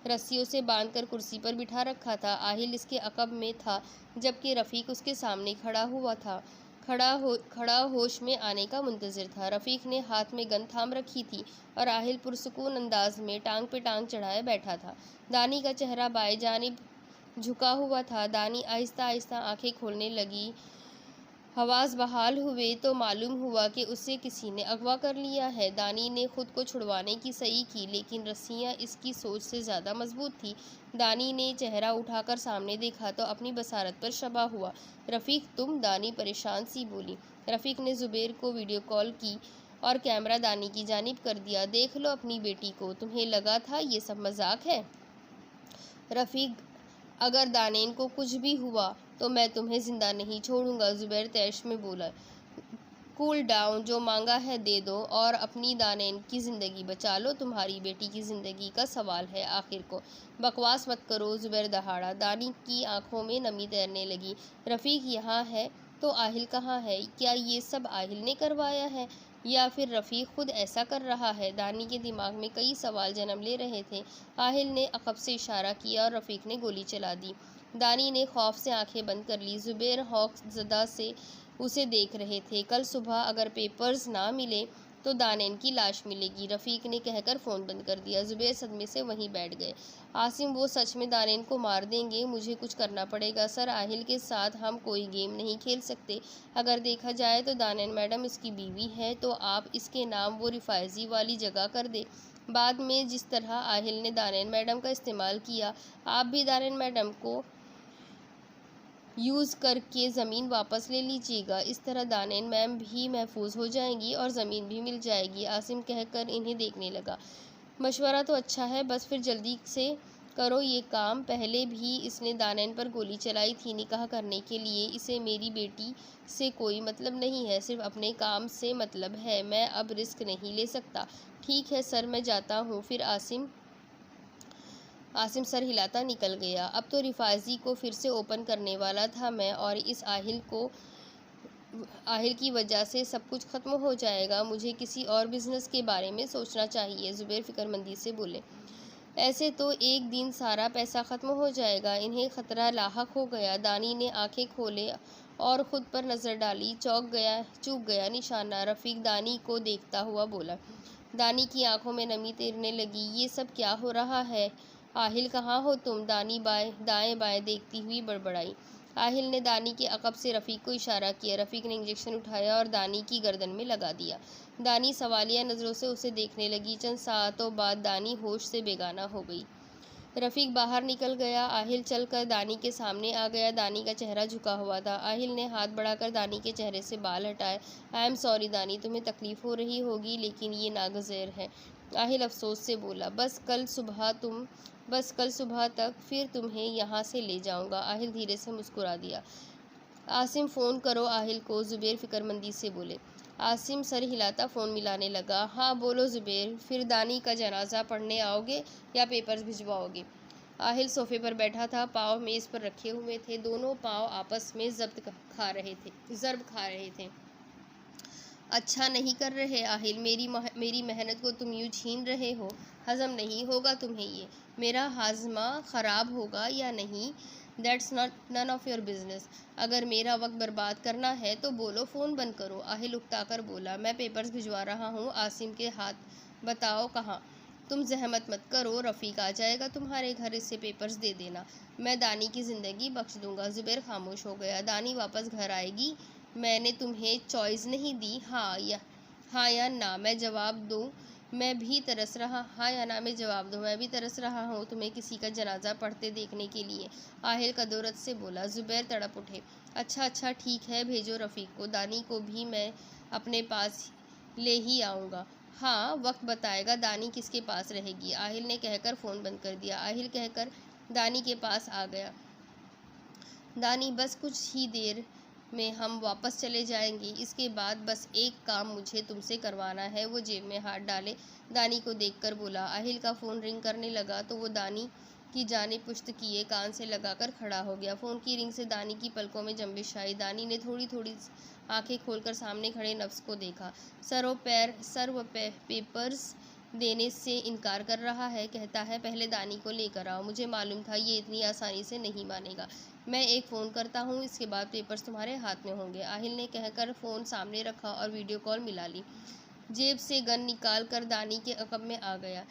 रस्सियों से बांधकर कुर्सी पर बिठा रखा था। आहिल इसके अकब में था, जबकि रफ़ीक उसके सामने खड़ा हुआ था। खड़ा होश में आने का मुंतज़िर था। रफ़ीक ने हाथ में गन थाम रखी थी और आहिल पुरसुकून अंदाज में टांग पे टांग चढ़ाए बैठा था। दानी का चेहरा बाएं जानिब झुका हुआ था। दानी आहिस्ता आहिस्ता आंखें खोलने लगी। हवास बहाल हुए तो मालूम हुआ कि उसे किसी ने अगवा कर लिया है। दानी ने खुद को छुड़वाने की सही की, लेकिन रस्सियाँ इसकी सोच से ज़्यादा मजबूत थी। दानी ने चेहरा उठाकर सामने देखा तो अपनी बसारत पर शबा हुआ। रफ़ीक तुम? दानी परेशान सी बोली। रफ़ीक ने ज़ुबैर को वीडियो कॉल की और कैमरा दानी की जानिब कर दिया। देख लो अपनी बेटी को। तुम्हें लगा था ये सब मजाक है? रफ़ीक, अगर दानेन को कुछ भी हुआ तो मैं तुम्हें ज़िंदा नहीं छोड़ूंगा। ज़ुबैर तैश में बोला। कूल डाउन, जो मांगा है दे दो और अपनी दानेन की ज़िंदगी बचा लो। तुम्हारी बेटी की ज़िंदगी का सवाल है आखिर को। बकवास मत करो, ज़ुबैर दहाड़ा। दानी की आंखों में नमी तैरने लगी। रफ़ीक यहाँ है तो आहिल कहाँ है? क्या ये सब आहिल ने करवाया है या फिर रफ़ीक खुद ऐसा कर रहा है? दानी के दिमाग में कई सवाल जन्म ले रहे थे। आहिल ने अकब से इशारा किया और रफ़ीक ने गोली चला दी। दानी ने खौफ से आंखें बंद कर ली। ज़ुबैर खौफज़दा से उसे देख रहे थे। कल सुबह अगर पेपर्स ना मिले तो दानिन की लाश मिलेगी। रफ़ीक ने कहकर फ़ोन बंद कर दिया। ज़ुबैर सदमे से वहीं बैठ गए। आसिम, वो सच में दानिन को मार देंगे? मुझे कुछ करना पड़ेगा सर। आहिल के साथ हम कोई गेम नहीं खेल सकते। अगर देखा जाए तो दानिन मैडम इसकी बीवी है, तो आप इसके नाम वो रिफायजी वाली जगह कर दे। बाद में जिस तरह आहिल ने दानिन मैडम का इस्तेमाल किया, आप भी दानिन मैडम को यूज़ करके ज़मीन वापस ले लीजिएगा। इस तरह दानिन मैम भी महफूज हो जाएंगी और ज़मीन भी मिल जाएगी। आसिम कहकर इन्हें देखने लगा। मशवरा तो अच्छा है, बस फिर जल्दी से करो ये काम। पहले भी इसने दानिन पर गोली चलाई थी निकाह करने के लिए। इसे मेरी बेटी से कोई मतलब नहीं है, सिर्फ अपने काम से मतलब है। मैं अब रिस्क नहीं ले सकता। ठीक है सर, मैं जाता हूँ फिर। आसिम सर हिलाता निकल गया। अब तो रिफाजी को फिर से ओपन करने वाला था मैं, और इस आहिल की वजह से सब कुछ ख़त्म हो जाएगा। मुझे किसी और बिज़नेस के बारे में सोचना चाहिए। ज़ुबैर फ़िक्रमंदी से बोले। ऐसे तो एक दिन सारा पैसा ख़त्म हो जाएगा। इन्हें ख़तरा लाहक हो गया। दानी ने आंखें खोले और ख़ुद पर नज़र डाली। चूक गया निशाना। रफ़ीक दानी को देखता हुआ बोला। दानी की आंखों में नमी तैरने लगी। ये सब क्या हो रहा है? आहिल, कहाँ हो तुम? दानी दाएं बाएं देखती हुई बड़बड़ाई। आहिल ने दानी के अक़ब से रफ़ीक को इशारा किया। रफ़ीक ने इंजेक्शन उठाया और दानी की गर्दन में लगा दिया। दानी सवालिया नज़रों से उसे देखने लगी। चंद साअतों बाद दानी होश से बेगाना हो गई। रफ़ीक बाहर निकल गया। आहिल चल कर दानी के सामने आ गया। दानी का चेहरा झुका हुआ था। आहिल ने हाथ बढ़ाकर दानी के चेहरे से बाल हटाए। आई एम सॉरी दानी, तुम्हें तकलीफ़ हो रही होगी, लेकिन ये नागज़ैर है। आहिल अफसोस से बोला। बस कल सुबह तक, फिर तुम्हें यहाँ से ले जाऊँगा। आहिल धीरे से मुस्कुरा दिया। आसिम, फ़ोन करो आहिल को, ज़ुबैर फ़िक्रमंदी से बोले। आसिम सर हिलाता फ़ोन मिलाने लगा। हाँ बोलो ज़ुबैर, फिर दानी का जनाजा पढ़ने आओगे या पेपर्स भिजवाओगे? आहिल सोफ़े पर बैठा था, पाँव मेज़ पर रखे हुए थे। दोनों पाँव आपस में ज़र्ब खा रहे थे। अच्छा नहीं कर रहे आहिल, मेरी मेहनत को तुम यूँ छीन रहे हो। हज़म नहीं होगा तुम्हें ये? मेरा हाजमा ख़राब होगा या नहीं, that's none of your business. अगर मेरा वक्त बर्बाद करना है तो बोलो, फ़ोन बंद करो। आहिल उकताकर बोला। मैं पेपर्स भिजवा रहा हूँ। आसिम के हाथ बताओ कहाँ। तुम जहमत मत करो, रफ़ीक आ जाएगा तुम्हारे घर, इससे पेपर्स दे देना। मैं दानी की ज़िंदगी बख्श दूँगा। ज़ुबैर खामोश हो गया। दानी वापस घर आएगी? मैंने तुम्हें चॉइस नहीं दी। हाँ या ना मैं जवाब दूँ? मैं भी तरस रहा हूँ तुम्हें किसी का जनाजा पढ़ते देखने के लिए। आहिल कदोरत से बोला। ज़ुबैर तड़प उठे। अच्छा ठीक है, भेजो रफ़ीक को। दानी को भी मैं अपने पास ले ही आऊँगा। हाँ, वक्त बताएगा दानी किसके पास रहेगी। आहिल ने कहकर फ़ोन बंद कर दिया। आहिल कहकर दानी के पास आ गया। दानी, बस कुछ ही देर में हम वापस चले जाएंगे। इसके बाद बस एक काम मुझे तुमसे करवाना है। वो जेब में हाथ डाले दानी को देखकर बोला। आहिल का फ़ोन रिंग करने लगा तो वो दानी की जानिब पुश्त किए कान से लगाकर खड़ा हो गया। फ़ोन की रिंग से दानी की पलकों में जंबिश आई। दानी ने थोड़ी आंखें खोलकर सामने खड़े नफ्स को देखा। सर वो पेपर्स देने से इनकार कर रहा है। कहता है पहले दानी को लेकर आओ। मुझे मालूम था ये इतनी आसानी से नहीं मानेगा। मैं एक फ़ोन करता हूँ, इसके बाद पेपर्स तुम्हारे हाथ में होंगे। आहिल ने कहकर फ़ोन सामने रखा और वीडियो कॉल मिला ली। जेब से गन निकाल कर दानी के अक़ब में आ गया।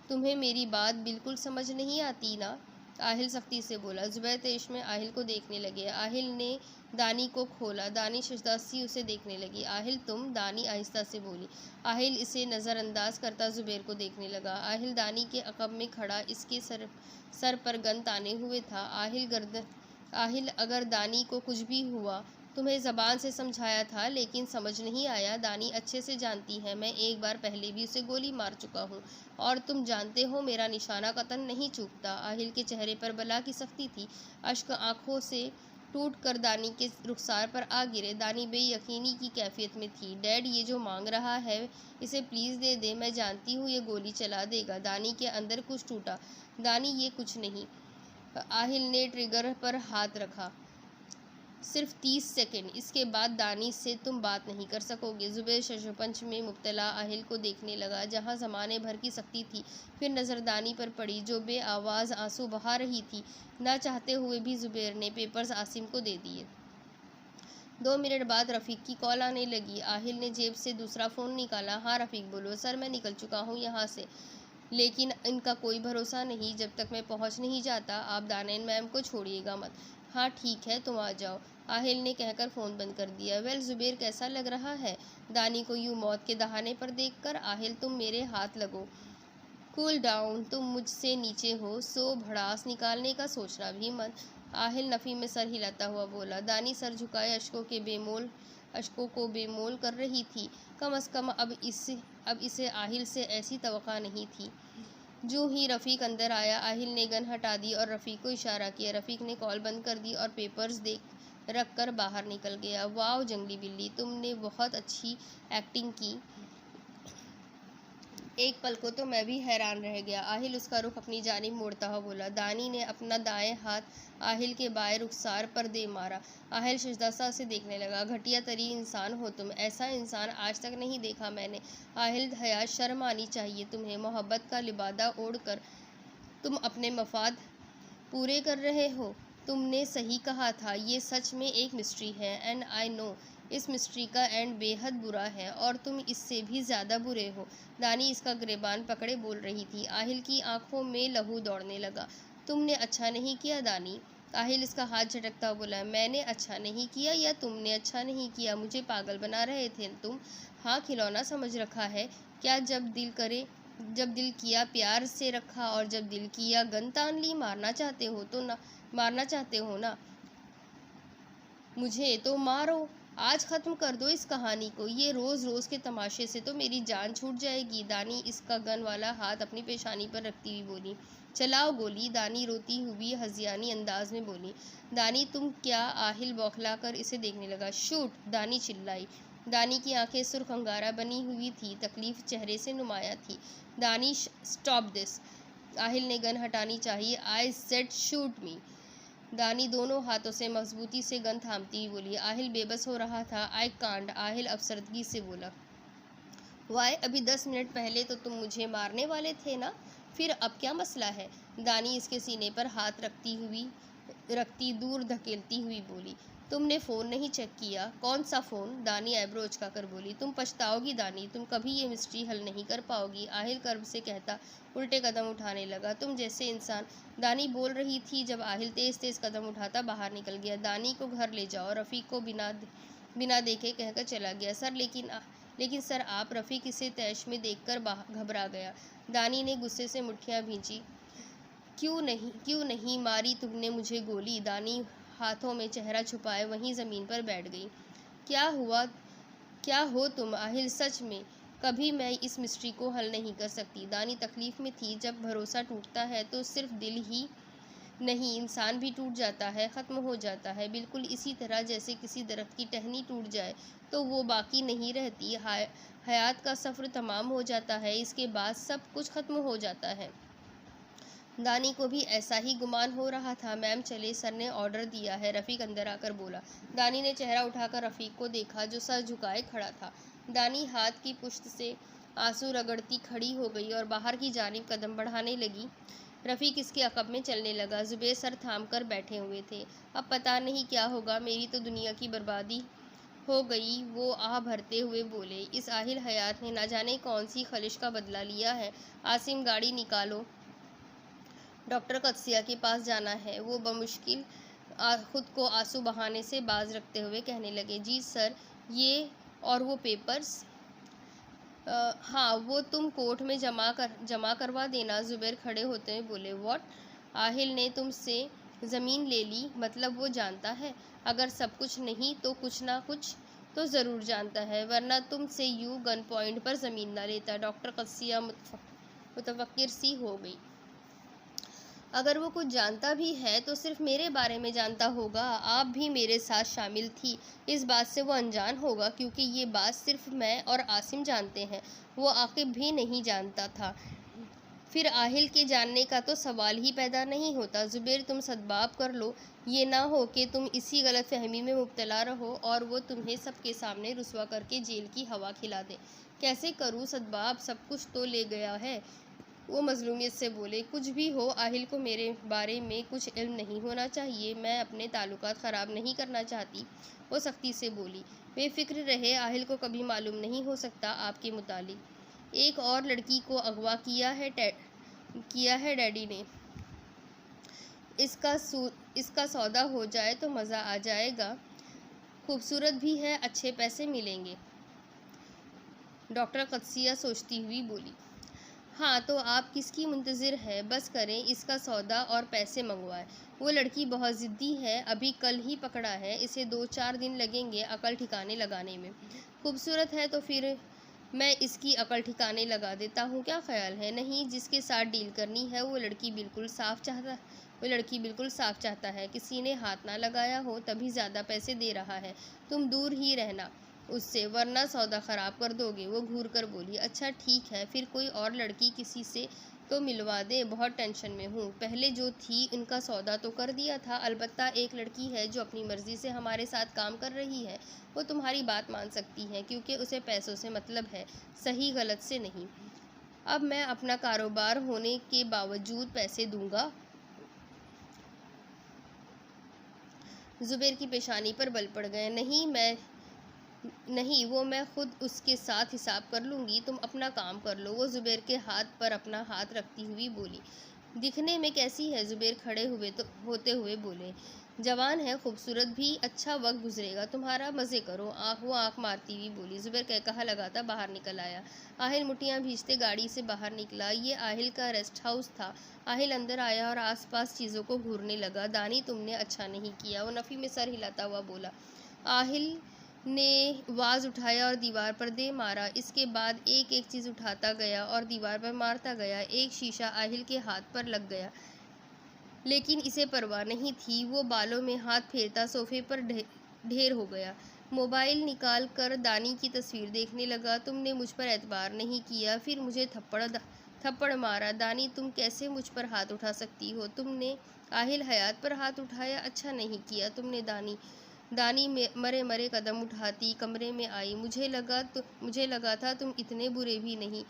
तुम्हें मेरी बात बिल्कुल समझ नहीं आती ना? आहिल सख्ती से बोला। ज़ुबैर तेश में आहिल को देखने लगे। आहिल ने दानी को खोला। दानी शजदासी उसे देखने लगी। आहिल तुम? दानी आहिस्ता से बोली। आहिल इसे नज़रअंदाज करता ज़ुबैर को देखने लगा। आहिल दानी के अक़ब में खड़ा, इसके सर पर गन ताने हुए था। आहिल, अगर दानी को कुछ भी हुआ, तुम्हें ज़बान से समझाया था लेकिन समझ नहीं आया। दानी अच्छे से जानती है, मैं एक बार पहले भी उसे गोली मार चुका हूँ, और तुम जानते हो मेरा निशाना कतन नहीं चूकता। आहिल के चेहरे पर बला की सख्ती थी। अश्क आंखों से टूट कर दानी के रुखसार पर आ गिरे। दानी बेयकीनी की कैफियत में थी। डैड, ये जो मांग रहा है इसे प्लीज़ दे दे, मैं जानती हूँ ये गोली चला देगा। दानी के अंदर कुछ टूटा। दानी, ये कुछ नहीं। आहिल ने ट्रिगर पर हाथ रखा। सिर्फ 30 सेकंड, इसके बाद दानी से तुम बात नहीं कर सकोगे। ज़ुबैर शशपंच में मुब्तला आहिल को देखने लगा, जहाँ ज़माने भर की सख्ती थी। फिर नज़र दानी पर पड़ी, जो बेआवाज़ आंसू बहा रही थी। ना चाहते हुए भी ज़ुबैर ने पेपर्स आसिम को दे दिए। 2 मिनट बाद रफ़ीक की कॉल आने लगी। आहिल ने जेब से दूसरा फ़ोन निकाला। हाँ रफ़ीक बोलो। सर मैं निकल चुका हूँ यहाँ से, लेकिन इनका कोई भरोसा नहीं, जब तक मैं पहुँच नहीं जाता आप दानिश मैम को छोड़िएगा मत। हाँ ठीक है तुम आ जाओ, आहिल ने कहकर फ़ोन बंद कर दिया। वेल ज़ुबैर कैसा लग रहा है? दानी को यूँ मौत के दहाने पर देखकर आहिल तुम मेरे हाथ लगो, कूल डाउन, तुम मुझसे नीचे हो, सो भड़ास निकालने का सोचना भी मत। आहिल नफ़ी में सर हिलाता हुआ बोला। दानी सर झुकाए अशकों को बेमोल कर रही थी। कम अज़ कम अब इसे आहिल से ऐसी तवक्का नहीं थी। जो ही रफ़ीक अंदर आया आहिल ने गन हटा दी और रफ़ीक को इशारा किया। रफ़ीक ने कॉल बंद कर दी और पेपर्स रख कर बाहर निकल गया। वाह जंगली बिल्ली, तुमने बहुत अच्छी एक्टिंग की। एक पल को तो मैं भी हैरान रह गया। आहिल उसका रुख अपनी जानिब मोड़ता हुआ बोला। दानी ने अपना दाएं हाथ आहिल के बाएं रुखसार पर दे मारा। आहिल शिजदासा से देखने लगा। घटिया तरी इंसान हो तुम, ऐसा इंसान आज तक नहीं देखा मैंने। आहिल हया शर्म आनी चाहिए तुम्हें, मोहब्बत का लिबादा ओढ़ कर तुम अपने मफाद पूरे कर रहे हो। तुमने सही कहा था, ये सच में एक मिस्ट्री है, एंड आई नो इस मिस्ट्री का एंड बेहद बुरा है और तुम इससे भी ज़्यादा बुरे हो। दानी इसका गिरेबान पकड़े बोल रही थी। आहिल की आंखों में लहू दौड़ने लगा। तुमने अच्छा नहीं किया दानी, आहिल इसका हाथ झटकता बोला। मैंने अच्छा नहीं किया या तुमने अच्छा नहीं किया? मुझे पागल बना रहे थे तुम। हाँ खिलौना समझ रखा है क्या? जब दिल किया प्यार से रखा और जब दिल किया गन तान ली। मारना चाहते हो ना मुझे तो मारो, आज ख़त्म कर दो इस कहानी को। ये रोज़ के तमाशे से तो मेरी जान छूट जाएगी। दानी इसका गन वाला हाथ अपनी पेशानी पर रखती हुई बोली। चलाओ गोली, दानी रोती हुई हजियानी अंदाज में बोली। दानी तुम क्या? आहिल बौखला कर इसे देखने लगा। शूट, दानी चिल्लाई। दानी की आंखें सुर्ख अंगारा बनी हुई थी, तकलीफ चेहरे से नुमाया थी। दानी स्टॉप दिस, आहिल ने गन हटानी चाहिए। आई सेड शूट मी। दानी दोनों हाथों से मजबूती से गन थामती ही बोली। आहिल बेबस हो रहा था। आई कांट, आहिल अफसरदगी से बोला। वाई, अभी 10 मिनट पहले तो तुम मुझे मारने वाले थे ना, फिर अब क्या मसला है? दानी इसके सीने पर हाथ रखती दूर धकेलती हुई बोली। तुमने फ़ोन नहीं चेक किया? कौन सा फ़ोन? दानी आईब्रो उचका कर बोली। तुम पछताओगी दानी, तुम कभी ये मिस्ट्री हल नहीं कर पाओगी, आहिल कर्ब से कहता उल्टे कदम उठाने लगा। तुम जैसे इंसान, दानी बोल रही थी जब आहिल तेज़ कदम उठाता बाहर निकल गया। दानी को घर ले जाओ, रफ़ीक को बिना देखे कहकर चला गया। सर लेकिन सर आप, रफ़ीक इसे तैश में देखकर घबरा गया। दानी ने गुस्से से मुट्ठियां भींची। क्यों नहीं मारी तुमने मुझे गोली? दानी हाथों में चेहरा छुपाए वहीं ज़मीन पर बैठ गई। क्या हुआ? क्या हो तुम? आहिल सच में कभी मैं इस मिस्ट्री को हल नहीं कर सकती। दानी तकलीफ़ में थी। जब भरोसा टूटता है तो सिर्फ दिल ही नहीं, इंसान भी टूट जाता है, ख़त्म हो जाता है, बिल्कुल इसी तरह जैसे किसी दरख्त की टहनी टूट जाए तो वो बाकी नहीं रहती। हयात का सफ़र तमाम हो जाता है, इसके बाद सब कुछ ख़त्म हो जाता है। दानी को भी ऐसा ही गुमान हो रहा था। मैम चले, सर ने ऑर्डर दिया है, रफ़ीक अंदर आकर बोला। दानी ने चेहरा उठाकर रफ़ीक को देखा जो सर झुकाए खड़ा था। दानी हाथ की पुश्त से आंसू रगड़ती खड़ी हो गई और बाहर की जानिब कदम बढ़ाने लगी। रफ़ीक इसके अक़ब में चलने लगा। ज़ुबैर सर थाम कर बैठे हुए थे। अब पता नहीं क्या होगा, मेरी तो दुनिया की बर्बादी हो गई, वो आह भरते हुए बोले। इस आहिल हयात ने न जाने कौन सी खलिश का बदला लिया है। आसिम गाड़ी निकालो, डॉक्टर कदसिया के पास जाना है। वो बमुश्किल खुद को आंसू बहाने से बाज रखते हुए कहने लगे। जी सर, ये और वो पेपर्स? हाँ, वो तुम कोर्ट में जमा करवा देना। ज़ुबैर खड़े होते हुए बोले। व्हाट? आहिल ने तुमसे ज़मीन ले ली? मतलब वो जानता है? अगर सब कुछ नहीं तो कुछ ना कुछ तो ज़रूर जानता है, वरना तुमसे यूँ गन पॉइंट पर ज़मीन ना लेता। डॉक्टर कदसिया मुतफक्किर सी हो गई। अगर वो कुछ जानता भी है तो सिर्फ मेरे बारे में जानता होगा। आप भी मेरे साथ शामिल थी, इस बात से वो अनजान होगा, क्योंकि ये बात सिर्फ मैं और आसिम जानते हैं, वो आकिब भी नहीं जानता था। फिर आहिल के जानने का तो सवाल ही पैदा नहीं होता। ज़ुबैर तुम सद्बाब कर लो, ये ना हो कि तुम इसी गलतफहमी में मुब्तला रहो और वो तुम्हें सबके सामने रुसवा करके जेल की हवा खिला दे। कैसे करूँ सद्बाब, सब कुछ तो ले गया है। वो मज़लूमियत से बोले। कुछ भी हो, आहिल को मेरे बारे में कुछ इल्म नहीं होना चाहिए। मैं अपने ताल्लुकात ख़राब नहीं करना चाहती। वो सख्ती से बोली। बेफिक्र रहे, आहिल को कभी मालूम नहीं हो सकता आपके मुतालिक। एक और लड़की को अगवा किया है डैडी ने। इसका सौदा हो जाए तो मज़ा आ जाएगा। खूबसूरत भी है, अच्छे पैसे मिलेंगे। डॉक्टर कदसिया सोचती हुई बोली। हाँ, तो आप किसकी मुंतज़िर है? बस करें, इसका सौदा और पैसे मंगवाएं। वो लड़की बहुत ज़िद्दी है, अभी कल ही पकड़ा है, इसे 2-4 दिन लगेंगे अकल ठिकाने लगाने में। खूबसूरत है तो फिर मैं इसकी अकल ठिकाने लगा देता हूँ, क्या ख्याल है? नहीं, जिसके साथ डील करनी है वो लड़की बिल्कुल साफ चाहता है, किसी ने हाथ ना लगाया हो तभी ज़्यादा पैसे दे रहा है। तुम दूर ही रहना उससे, वरना सौदा ख़राब कर दोगे। वो घूर कर बोली। अच्छा ठीक है, फिर कोई और लड़की किसी से तो मिलवा दे, बहुत टेंशन में हूँ। पहले जो थी उनका सौदा तो कर दिया था, अलबत्ता एक लड़की है जो अपनी मर्ज़ी से हमारे साथ काम कर रही है। वो तुम्हारी बात मान सकती है क्योंकि उसे पैसों से मतलब है, सही गलत से नहीं। अब मैं अपना कारोबार होने के बावजूद पैसे दूंगा। ज़ुबैर की पेशानी पर बल पड़ गए। नहीं, वो मैं खुद उसके साथ हिसाब कर लूँगी, तुम अपना काम कर लो। वो ज़ुबैर के हाथ पर अपना हाथ रखती हुई बोली। दिखने में कैसी है? ज़ुबैर खड़े होते हुए बोले। जवान है, खूबसूरत भी, अच्छा वक्त गुजरेगा तुम्हारा, मज़े करो। वो आँख मारती हुई बोली। ज़ुबैर कहकहा लगाता बाहर निकल आया। आहिल मुठ्ठियाँ भींचते गाड़ी से बाहर निकला। ये आहिल का रेस्ट हाउस था। आहिल अंदर आया और आसपास चीज़ों को घूरने लगा। दानी, तुमने अच्छा नहीं किया, वो नफ़ी में सर हिलाता हुआ बोला। आहिल ने वाज उठाया और दीवार पर दे मारा। इसके बाद एक एक चीज़ उठाता गया और दीवार पर मारता गया। एक शीशा आहिल के हाथ पर लग गया, लेकिन इसे परवाह नहीं थी। वो बालों में हाथ फेरता सोफे पर ढेर हो गया। मोबाइल निकाल कर दानी की तस्वीर देखने लगा। तुमने मुझ पर एतबार नहीं किया, फिर मुझे थप्पड़ मारा। दानी, तुम कैसे मुझ पर हाथ उठा सकती हो? तुमने आहिल हयात पर हाथ उठाया, अच्छा नहीं किया तुमने दानी। दानी मरे मरे कदम उठाती कमरे में आई। मुझे लगा था तुम इतने बुरे भी नहीं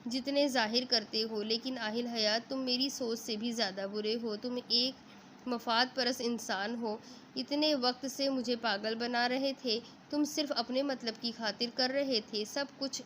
जितने जाहिर करते हो, लेकिन आहिल हयात, तुम मेरी सोच से भी ज़्यादा बुरे हो। तुम एक मफाद परस्त इंसान हो। इतने वक्त से मुझे पागल बना रहे थे। तुम सिर्फ अपने मतलब की खातिर कर रहे थे। सब कुछ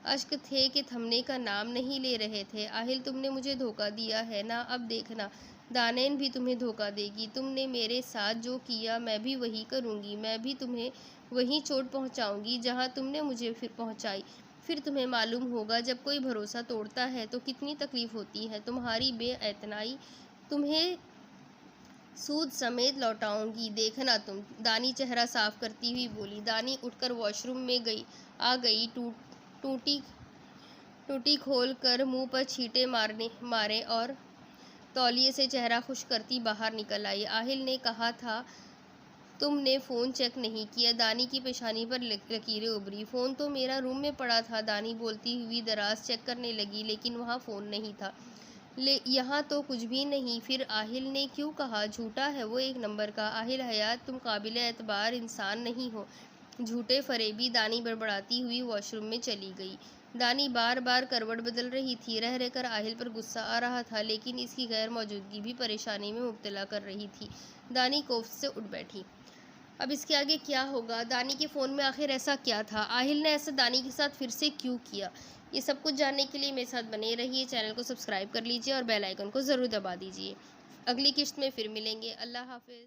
अश्क थे कि थमने का नाम नहीं ले रहे थे। आहिल, तुमने मुझे धोखा दिया है ना? अब देखना, दानैन भी तुम्हें धोखा देगी। तुमने मेरे साथ जो किया मैं भी वही करूँगी। मैं भी तुम्हें वहीं चोट पहुँचाऊँगी जहाँ तुमने मुझे फिर पहुँचाई। फिर तुम्हें मालूम होगा जब कोई भरोसा तोड़ता है तो कितनी तकलीफ़ होती है। तुम्हारी बेएतनाई तुम्हें सूद समेत लौटाऊंगी, देखना तुम। दानी चेहरा साफ करती हुई बोली। दानी उठकर वॉशरूम में आ गई। टूटी टूटी खोल कर मुंह पर छींटे मारे और तौलिए से चेहरा खुश करती बाहर निकल आई। आहिल ने कहा था तुमने फ़ोन चेक नहीं किया। दानी की पेशानी पर लकीरें उभरी। फ़ोन तो मेरा रूम में पड़ा था। दानी बोलती हुई दराज चेक करने लगी, लेकिन वहाँ फ़ोन नहीं था। यहाँ तो कुछ भी नहीं। फिर आहिल ने क्यों कहा? झूठा है वो एक नंबर का। आहिल हयात, तुम काबिल एतबार इंसान नहीं हो, झूठे फरेबी। दानी बड़बड़ाती हुई वॉशरूम में चली गई। दानी बार बार करवट बदल रही थी। रह रहकर आहिल पर गुस्सा आ रहा था, लेकिन इसकी गैर मौजूदगी भी परेशानी में मुब्तला कर रही थी। दानी कोफ्त से उठ बैठी। अब इसके आगे क्या होगा? दानी के फ़ोन में आखिर ऐसा क्या था? आहिल ने ऐसा दानी के साथ फिर से क्यों किया? ये सब कुछ जानने के लिए मेरे साथ बने रहिए। चैनल को सब्सक्राइब कर लीजिए और बेल आइकन को ज़रूर दबा दीजिए। अगली किस्त में फिर मिलेंगे। अल्लाह हाफ़िज़।